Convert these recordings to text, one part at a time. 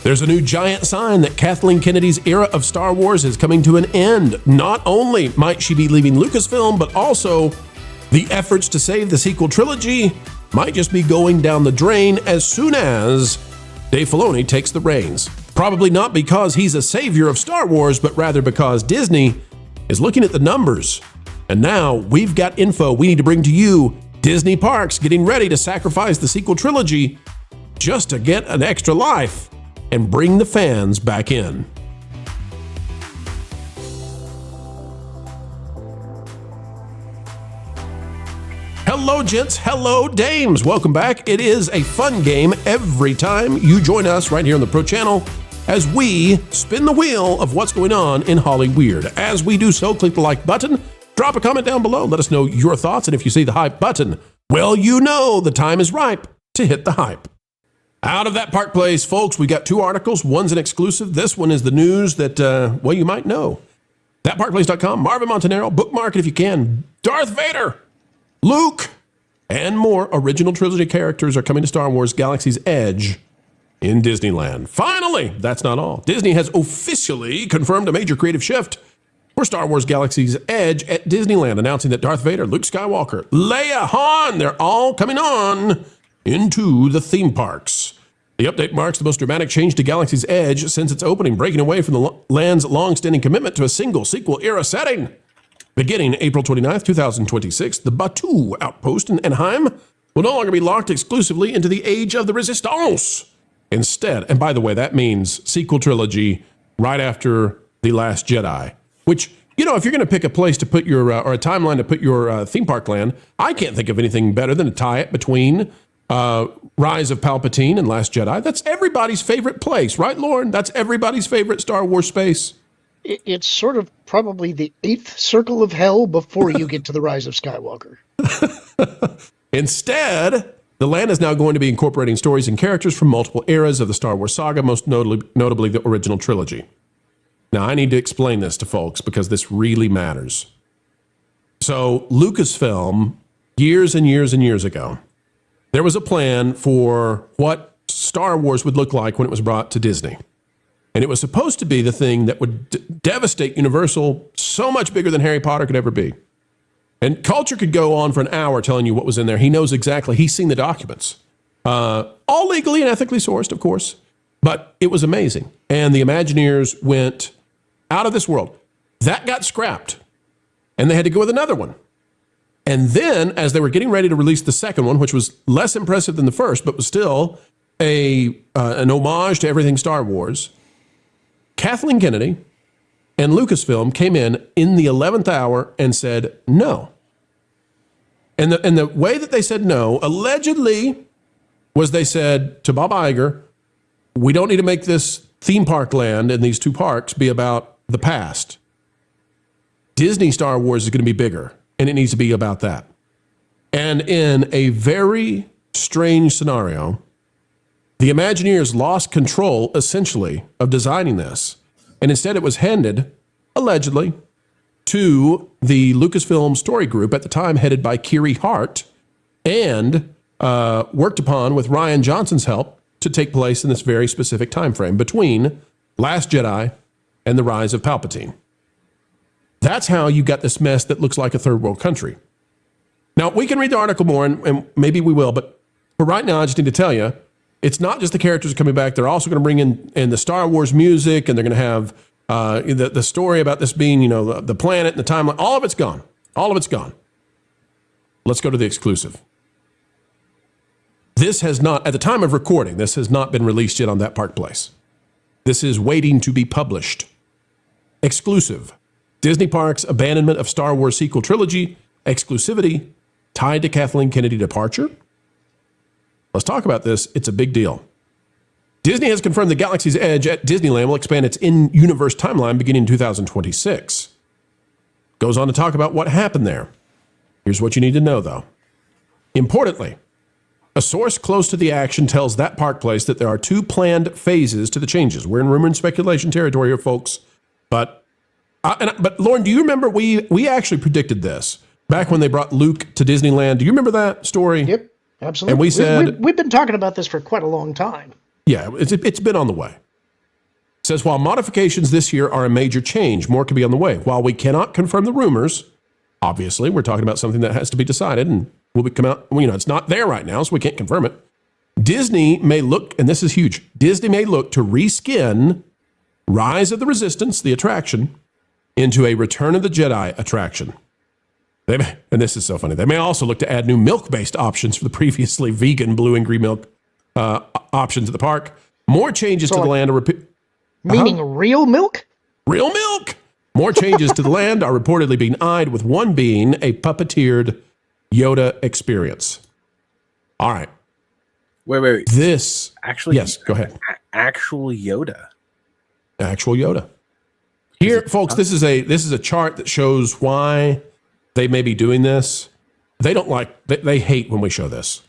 There's a new giant sign that Kathleen Kennedy's era of Star Wars is coming to an end. Not only might she be leaving Lucasfilm, but also the efforts to save the sequel trilogy might just be going down the drain as soon as Dave Filoni takes the reins. Probably not because he's a savior of Star Wars, but rather because Disney is looking at the numbers. And now we've got info we need to bring to you. Disney Parks getting ready to sacrifice the sequel trilogy just to get an extra life and bring the fans back in. Hello, gents. Hello, dames. Welcome back. It is a fun game every time you join us right here on the Pro Channel as we spin the wheel of what's going on in Hollyweird. As we do so, click the like button, drop a comment down below, let us know your thoughts, and if you see the hype button, well, you know the time is ripe to hit the hype. Out of that Park Place, folks, we got two articles. One's an exclusive. This one is the news that, well, you might know. ThatParkPlace.com, Marvin Montanaro, bookmark it if you can. Darth Vader, Luke, and more original trilogy characters are coming to Star Wars Galaxy's Edge in Disneyland. Finally, that's not all. Disney has officially confirmed a major creative shift for Star Wars Galaxy's Edge at Disneyland, announcing that Darth Vader, Luke Skywalker, Leia, Han, they're all coming on into the theme parks. The update marks the most dramatic change to Galaxy's Edge since its opening, breaking away from the land's long-standing commitment to a single sequel era setting. Beginning April 29th, 2026, the Batuu outpost in Anaheim will no longer be locked exclusively into the Age of the Resistance. Instead, and by the way, that means sequel trilogy right after The Last Jedi, which, you know, if you're going to pick a place to put your, or a timeline to put your theme park land, I can't think of anything better than to tie it between Rise of Palpatine and Last Jedi. That's everybody's favorite place, right, Lauren? That's everybody's favorite Star Wars space. It's sort of probably the 8th circle of hell before you get to the Rise of Skywalker. Instead, the land is now going to be incorporating stories and characters from multiple eras of the Star Wars saga, most notably the original trilogy. Now, I need to explain this to folks because this really matters. So, Lucasfilm, years and years and years ago, there was a plan for what Star Wars would look like when it was brought to Disney. And it was supposed to be the thing that would devastate Universal, so much bigger than Harry Potter could ever be. And Culture could go on for an hour telling you what was in there. He knows exactly. He's seen the documents. All legally and ethically sourced, of course. But it was amazing. And the Imagineers went out of this world. That got scrapped. And they had to go with another one. And then, as they were getting ready to release the second one, which was less impressive than the first, but was still an homage to everything Star Wars, Kathleen Kennedy and Lucasfilm came in the 11th hour and said no. And the way that they said no, allegedly, was they said to Bob Iger, we don't need to make this theme park land and these two parks be about the past. Disney Star Wars is going to be bigger, and it needs to be about that. And in a very strange scenario, the Imagineers lost control, essentially, of designing this. And instead it was handed, allegedly, to the Lucasfilm story group, at the time headed by Kiri Hart, and worked upon with Rian Johnson's help to take place in this very specific time frame between Last Jedi and the Rise of Palpatine. That's how you got this mess that looks like a third world country. Now, we can read the article more, and maybe we will, but for right now, I just need to tell you, it's not just the characters coming back. They're also going to bring in the Star Wars music, and they're going to have the story about this being, you know, the planet and the timeline. All of it's gone. All of it's gone. Let's go to the exclusive. This has not, at the time of recording, this has not been released yet on That Park Place. This is waiting to be published. Exclusive. Disney Parks' abandonment of Star Wars sequel trilogy. Exclusivity tied to Kathleen Kennedy departure. Let's talk about this. It's a big deal. Disney has confirmed the Galaxy's Edge at Disneyland will expand its in-universe timeline beginning in 2026. Goes on to talk about what happened there. Here's what you need to know, though. Importantly, a source close to the action tells That Park Place that there are two planned phases to the changes. We're in rumor and speculation territory here, folks. But Lauren, do you remember we actually predicted this back when they brought Luke to Disneyland? Do you remember that story? Yep, absolutely. And we said we've been talking about this for quite a long time. Yeah, it's been on the way. says, while modifications this year are a major change, more could be on the way. While we cannot confirm the rumors, obviously, we're talking about something that has to be decided and will come out. Well, it's not there right now, so we can't confirm it. Disney may look, and this is huge, Disney may look to reskin Rise of the Resistance, the attraction, into a Return of the Jedi attraction. And this is so funny. They may also look to add new milk-based options for the previously vegan blue and green milk options at the park. More changes to the land are meaning real milk? Real milk. More changes to the land are reportedly being eyed, with one being a puppeteered Yoda experience. All right. Wait. This actually, yes. Go ahead. Actual Yoda. Actual Yoda. Here, folks, this is a chart that shows why they may be doing this. They hate when we show this.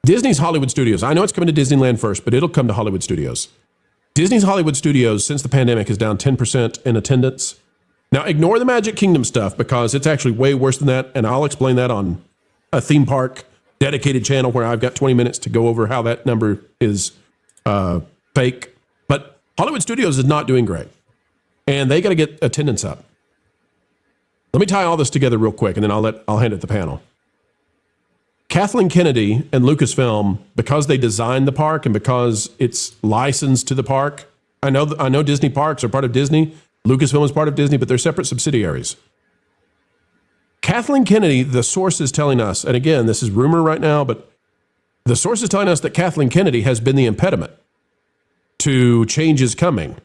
Disney's Hollywood Studios. I know it's coming to Disneyland first, but it'll come to Hollywood Studios. Disney's Hollywood Studios, since the pandemic, is down 10% in attendance. Now, ignore the Magic Kingdom stuff because it's actually way worse than that, and I'll explain that on a theme park dedicated channel where I've got 20 minutes to go over how that number is fake. But Hollywood Studios is not doing great, and they got to get attendance up. Let me tie all this together real quick, and then I'll hand it to the panel. Kathleen Kennedy and Lucasfilm, because they designed the park and because it's licensed to the park. I know Disney parks are part of Disney. Lucasfilm is part of Disney, but they're separate subsidiaries. Kathleen Kennedy, the source is telling us, and again, this is rumor right now, but the source is telling us that Kathleen Kennedy has been the impediment to changes coming,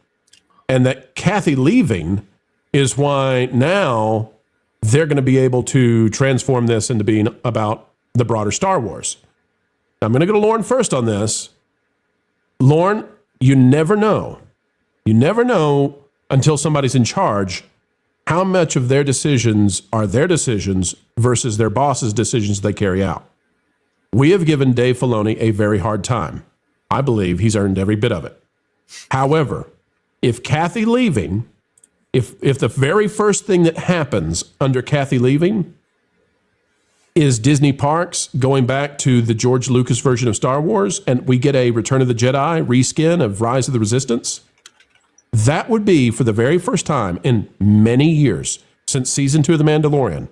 and that Kathy leaving is why now they're going to be able to transform this into being about the broader Star Wars. Now, I'm going to go to Lauren first on this. Lauren, you never know. You never know until somebody's in charge how much of their decisions are their decisions versus their boss's decisions they carry out. We have given Dave Filoni a very hard time. I believe he's earned every bit of it. However, if Kathy leaving, if the very first thing that happens under Kathy leaving is Disney parks going back to the George Lucas version of Star Wars, and we get a Return of the Jedi reskin of Rise of the Resistance, that would be, for the very first time in many years, since season 2 of The Mandalorian,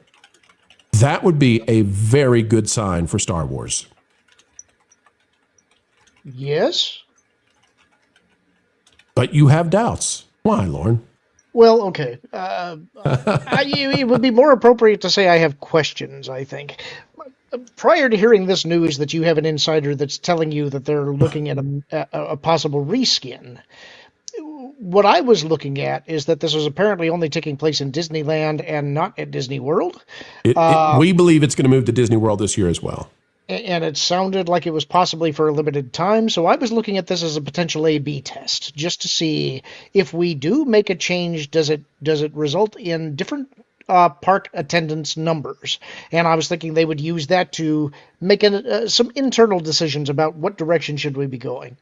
that would be a very good sign for Star Wars. Yes. But you have doubts. Why, Lauren? Well, okay. It would be more appropriate to say I have questions, I think. Prior to hearing this news that you have an insider that's telling you that they're looking at a possible reskin, what I was looking at is that this was apparently only taking place in Disneyland and not at Disney World. We believe it's going to move to Disney World this year as well. And it sounded like it was possibly for a limited time. So I was looking at this as a potential A/B test, just to see if we do make a change, does it result in different park attendance numbers? And I was thinking they would use that to make some internal decisions about what direction should we be going.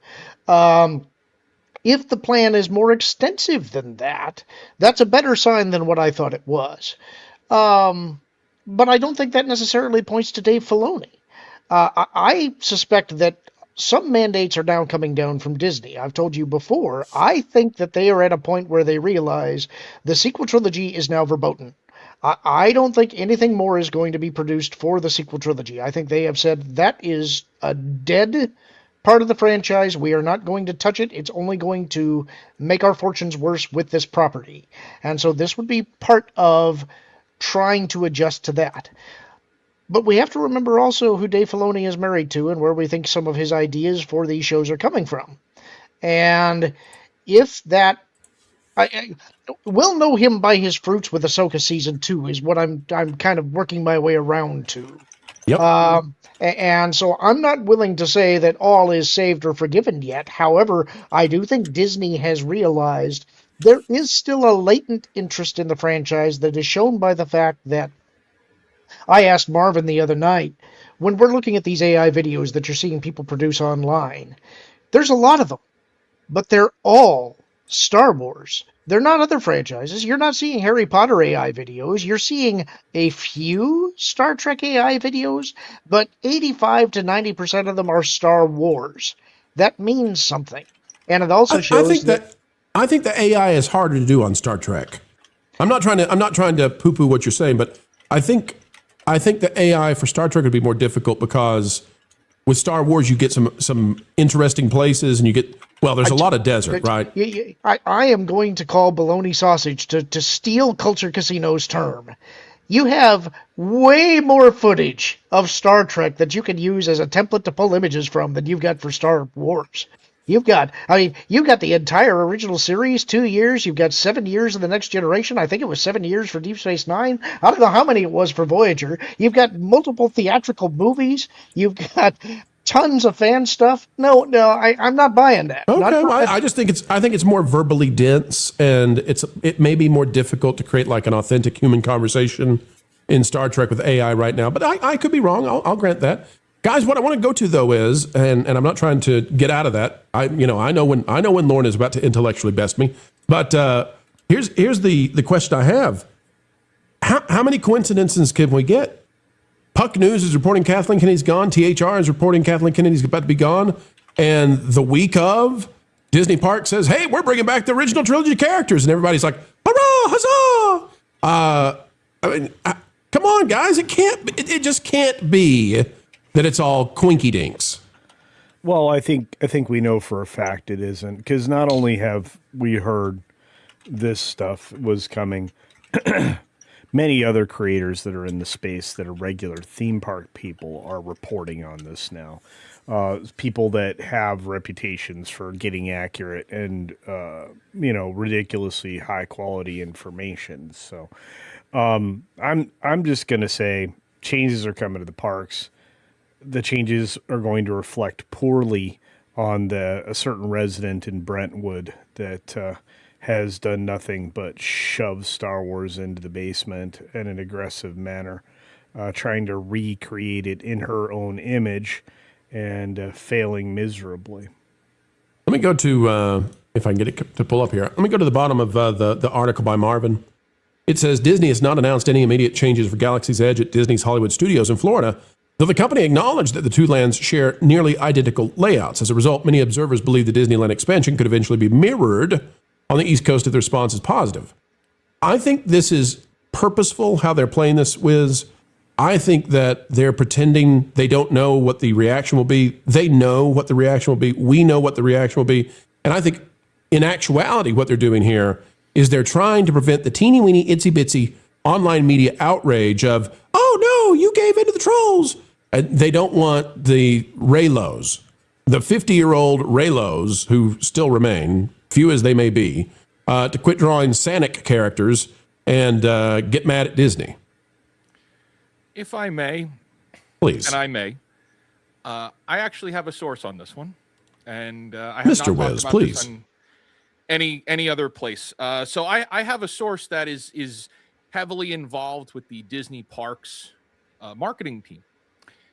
If the plan is more extensive than that, that's a better sign than what I thought it was. But I don't think that necessarily points to Dave Filoni. I suspect that some mandates are now coming down from Disney. I've told you before, I think that they are at a point where they realize the sequel trilogy is now verboten. I don't think anything more is going to be produced for the sequel trilogy. I think they have said that is a dead part of the franchise. We are not going to touch it. It's only going to make our fortunes worse with this property. And so this would be part of trying to adjust to that. But we have to remember also who Dave Filoni is married to and where we think some of his ideas for these shows are coming from. And if that... we'll know him by his fruits with Ahsoka Season 2 is what I'm kind of working my way around to. Yep. And so I'm not willing to say that all is saved or forgiven yet. However, I do think Disney has realized there is still a latent interest in the franchise that is shown by the fact that I asked Marvin the other night, when we're looking at these AI videos that you're seeing people produce online, there's a lot of them, but they're all Star Wars. They're not other franchises. You're not seeing Harry Potter AI videos. You're seeing a few Star Trek AI videos, but 85 to 90% of them are Star Wars. That means something. And it also shows I think the AI is harder to do on Star Trek. I'm not trying to poo-poo what you're saying, but I think the AI for Star Trek would be more difficult because with Star Wars you get some interesting places and you get there's a lot of desert, right? I am going to call bologna sausage to steal Culture Casino's term. You have way more footage of Star Trek that you can use as a template to pull images from than you've got for Star Wars. You've got the entire original series, 2 years. You've got 7 years of The Next Generation. I think it was 7 years for Deep Space Nine. I don't know how many it was for Voyager. You've got multiple theatrical movies. You've got tons of fan stuff. No, I'm not buying that. Okay, I just think it's more verbally dense, and it may be more difficult to create like an authentic human conversation in Star Trek with AI right now. But I could be wrong. I'll grant that. Guys, what I want to go to though is, and I'm not trying to get out of that. I know when Lauren is about to intellectually best me, but here's the question I have: How many coincidences can we get? Puck News is reporting Kathleen Kennedy's gone. THR is reporting Kathleen Kennedy's about to be gone, and the week of, Disney Park says, "Hey, we're bringing back the original trilogy characters," and everybody's like, "Hurrah, huzzah!" Come on, guys, it just can't be that it's all quinky dinks. Well, I think we know for a fact it isn't, because not only have we heard this stuff was coming, many other creators that are in the space that are regular theme park people are reporting on this now. People that have reputations for getting accurate and ridiculously high quality information. So I'm just gonna say changes are coming to the parks. The changes are going to reflect poorly on a certain resident in Brentwood that has done nothing but shove Star Wars into the basement in an aggressive manner, trying to recreate it in her own image and failing miserably. Let me go to, if I can get it to pull up here, let me go to the bottom of the article by Marvin. It says, Disney has not announced any immediate changes for Galaxy's Edge at Disney's Hollywood Studios in Florida, though the company acknowledged that the two lands share nearly identical layouts. As a result, many observers believe the Disneyland expansion could eventually be mirrored on the East Coast if the response is positive. I think this is purposeful, how they're playing this, Wiz. I think that they're pretending they don't know what the reaction will be. They know what the reaction will be. We know what the reaction will be. And I think in actuality, what they're doing here is they're trying to prevent the teeny weeny itsy bitsy online media outrage of, oh no, you gave in to the trolls. And they don't want the Raylos, the 50-year-old Raylos who still remain, few as they may be, to quit drawing Sanic characters and get mad at Disney. If I may, please, and I may, I actually have a source on this one, and I have Mr. not Wiz, talked about please. this on any other place. So I have a source that is heavily involved with the Disney Parks marketing team.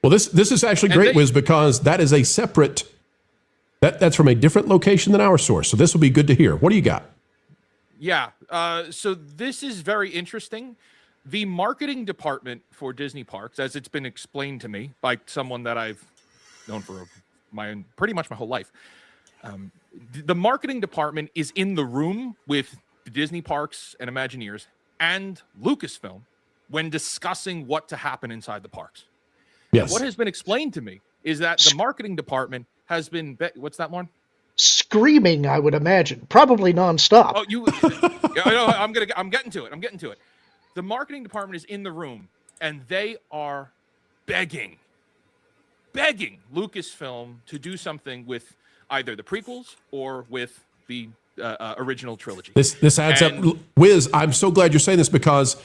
Well, this is actually great, Wiz, because that is a separate, that's from a different location than our source. So this will be good to hear. What do you got? Yeah. So this is very interesting. The marketing department for Disney Parks, as it's been explained to me by someone that I've known for pretty much my whole life, the marketing department is in the room with the Disney Parks and Imagineers and Lucasfilm when discussing what to happen inside the parks. Yes. What has been explained to me is that the marketing department has been what's that one? Screaming, I would imagine, probably nonstop. Oh, I'm getting to it. The marketing department is in the room and they are begging Lucasfilm to do something with either the prequels or with the original trilogy. This adds up. Wiz, I'm so glad you're saying this, because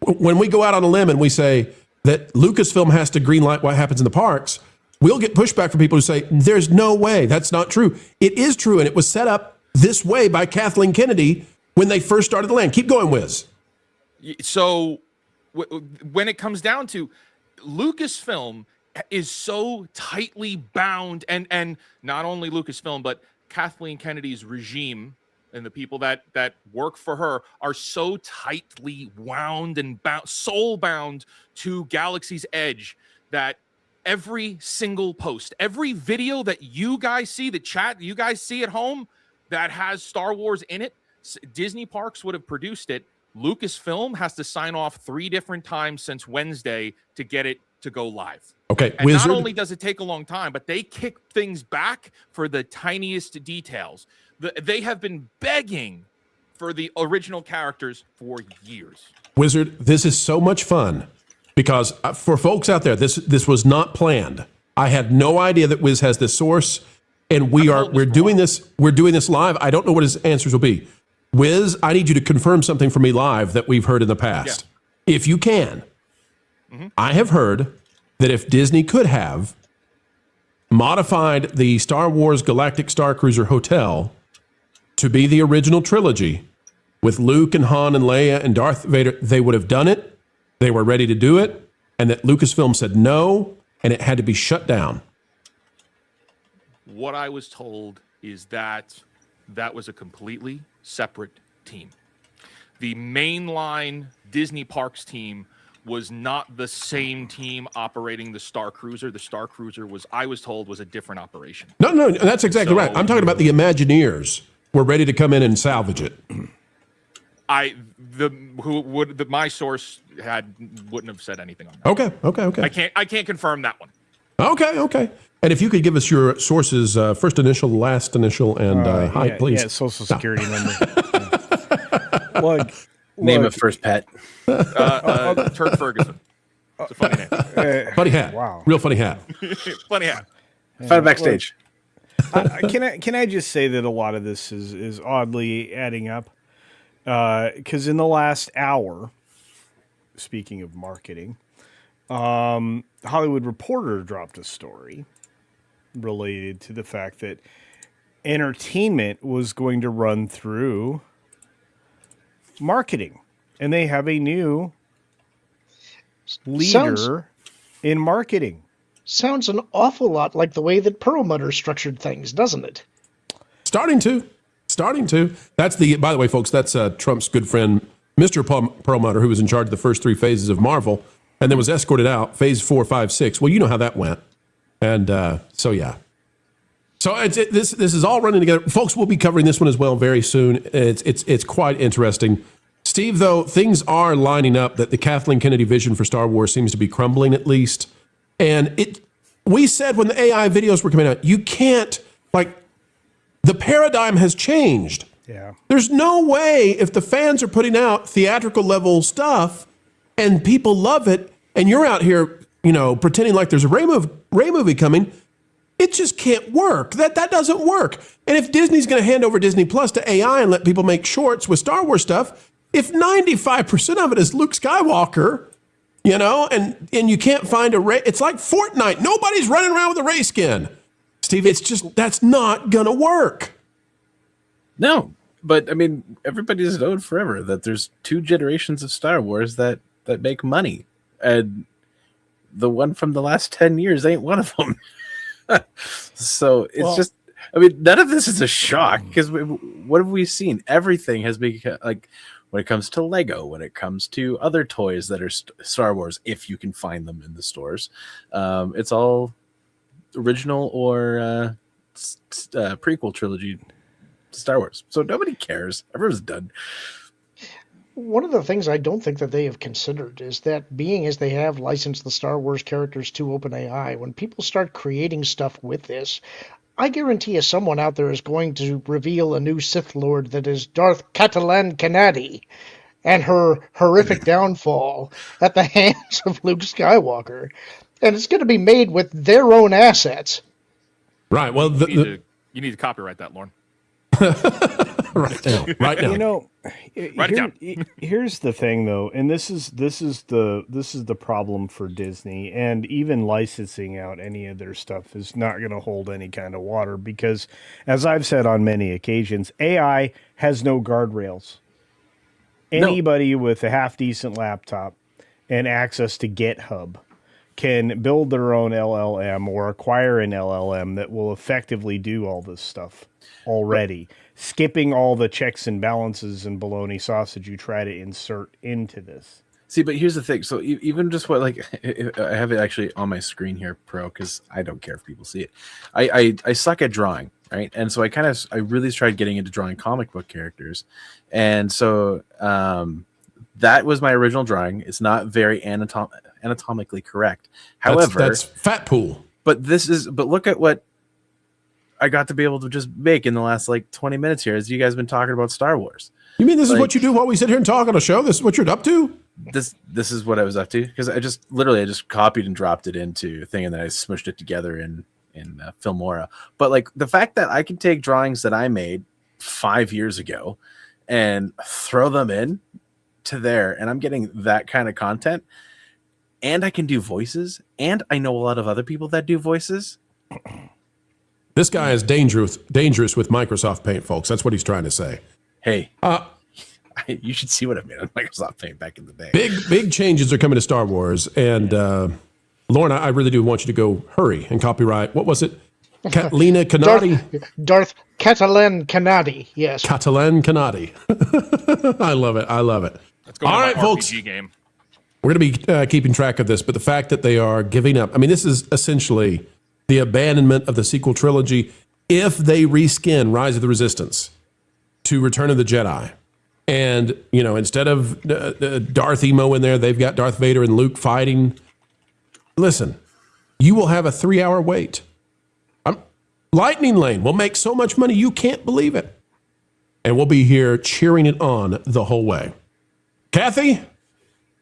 when we go out on a limb and we say that Lucasfilm has to greenlight what happens in the parks, we'll get pushback from people who say, there's no way, that's not true. It is true, and it was set up this way by Kathleen Kennedy when they first started the land. Keep going, Wiz. So when it comes down to Lucasfilm is so tightly bound, and not only Lucasfilm, but Kathleen Kennedy's regime and the people that work for her are so tightly wound and soul bound to Galaxy's Edge that every single post, every video that you guys see, the chat you guys see at home, that has Star Wars in it, Disney Parks would have produced it. Lucasfilm has to sign off 3 different times since Wednesday to get it to go live. Okay, And Wizard. not only does it take a long time, but they kick things back for the tiniest details. They have been begging for the original characters for years. Wizard, this is so much fun because for folks out there, this was not planned. I had no idea that Wiz has this source, and we're doing this live. I don't know what his answers will be. Wiz, I need you to confirm something for me live that we've heard in the past. Yeah. If you can. Mm-hmm. I have heard that if Disney could have modified the Star Wars Galactic Star Cruiser Hotel to be the original trilogy with Luke and Han and Leia and Darth Vader, they would have done it. They were ready to do it. And that Lucasfilm said no, and it had to be shut down. What I was told is that was a completely separate team. The mainline Disney Parks team was not the same team operating the Star Cruiser. The Star Cruiser I was told, was a different operation. No, that's exactly right. I'm talking about the Imagineers were ready to come in and salvage it. My source wouldn't have said anything on that. Okay. I can't confirm that one. Okay. And if you could give us your source's first initial, last initial, and height, please. Yeah, social security number. Name of first pet. Turd Ferguson. It's a funny name. Funny hat. Wow. Real funny hat. Funny hat. Found backstage. Can I just say that a lot of this is oddly adding up? Because in the last hour, speaking of marketing, Hollywood Reporter dropped a story related to the fact that entertainment was going to run through marketing, and they have a new leader in marketing. Sounds an awful lot like the way that Perlmutter structured things, doesn't it? Starting to. That's by the way, folks, that's Trump's good friend, Mr. Perlmutter, who was in charge of the first 3 phases of Marvel and then was escorted out, phase 4, 5, 6. Well, you know how that went. And so, yeah. So this is all running together. Folks, we'll be covering this one as well very soon. It's quite interesting. Steve, though, things are lining up that the Kathleen Kennedy vision for Star Wars seems to be crumbling at least. And we said when the AI videos were coming out, you can't, the paradigm has changed. Yeah. There's no way if the fans are putting out theatrical level stuff and people love it, and you're out here, pretending like there's a Ray movie coming, it just can't work. That doesn't work. And if Disney's going to hand over Disney Plus to AI and let people make shorts with Star Wars stuff, if 95% of it is Luke Skywalker, and you can't find a Ray, it's like Fortnite. Nobody's running around with a Ray skin. Steve, that's not going to work. No, but I mean, everybody's known forever that there's 2 generations of Star Wars that make money. And the one from the last 10 years ain't one of them. So it's none of this is a shock because what have we seen? Everything has become when it comes to Lego, when it comes to other toys that are Star Wars, if you can find them in the stores, it's all original or prequel trilogy Star Wars. So nobody cares. Everyone's done. One of the things I don't think that they have considered is that being as they have licensed the Star Wars characters to OpenAI, when people start creating stuff with this, I guarantee you someone out there is going to reveal a new Sith Lord that is Darth Catalan Kennedy and her horrific downfall at the hands of Luke Skywalker. And it's going to be made with their own assets. Right. Well, you need to copyright that, Lauren. Right now. Here's the thing, though, and this is the problem for Disney, and even licensing out any of their stuff is not going to hold any kind of water because, as I've said on many occasions, AI has no guardrails. Anybody with a half decent laptop and access to GitHub can build their own LLM or acquire an LLM that will effectively do all this stuff already, skipping all the checks and balances and bologna sausage you try to insert into this. See, but here's the thing. So even just what, like, I have it actually on my screen here, Pro, because I don't care if people see it. I suck at drawing, right? And so I really tried getting into drawing comic book characters, and so that was my original drawing. It's not very anatomically correct. However, that's fat pool. But look at what I got to be able to just make in the last like 20 minutes here, as you guys have been talking about Star Wars. You mean this is what you do while we sit here and talk on a show? This is what you're up to? This is what I was up to, because I just copied and dropped it into a thing, and then I smushed it together in Filmora. But like the fact that I can take drawings that I made 5 years ago and throw them in to there, and I'm getting that kind of content, and I can do voices, and I know a lot of other people that do voices. This guy is dangerous with Microsoft Paint, folks. That's what he's trying to say. Hey, you should see what I made on Microsoft Paint back in the day. Big changes are coming to Star Wars. And Lauren, I really do want you to go hurry and copyright. What was it? Catalina Canati? Darth Catalan Canati, yes. Catalan Canati. I love it. Let's go. All right, folks. Game. We're going to be keeping track of this, but the fact that they are giving up, I mean, this is essentially the abandonment of the sequel trilogy if they reskin Rise of the Resistance to Return of the Jedi. And, instead of Darth Emo in there, they've got Darth Vader and Luke fighting. Listen, you will have a 3-hour wait. Lightning Lane will make so much money, you can't believe it. And we'll be here cheering it on the whole way. Kathy,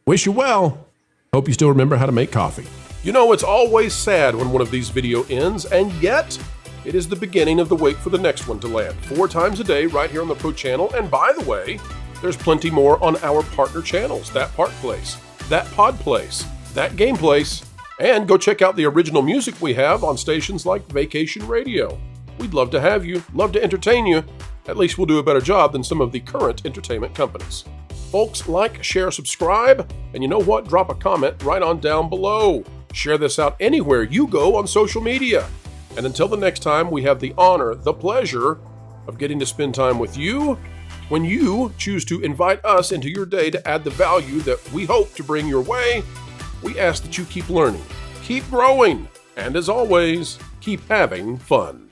wish you well. Hope you still remember how to make coffee. It's always sad when one of these videos ends, and yet it is the beginning of the wait for the next one to land. 4 times a day right here on the Pro Channel. And by the way, there's plenty more on our partner channels. That Part Place, That Pod Place, That Game Place. And go check out the original music we have on stations like Vacation Radio. We'd love to have you, love to entertain you. At least we'll do a better job than some of the current entertainment companies. Folks, like, share, subscribe, and you know what? Drop a comment right on down below. Share this out anywhere you go on social media. And until the next time, we have the honor, the pleasure of getting to spend time with you when you choose to invite us into your day to add the value that we hope to bring your way. We ask that you keep learning, keep growing, and as always, keep having fun.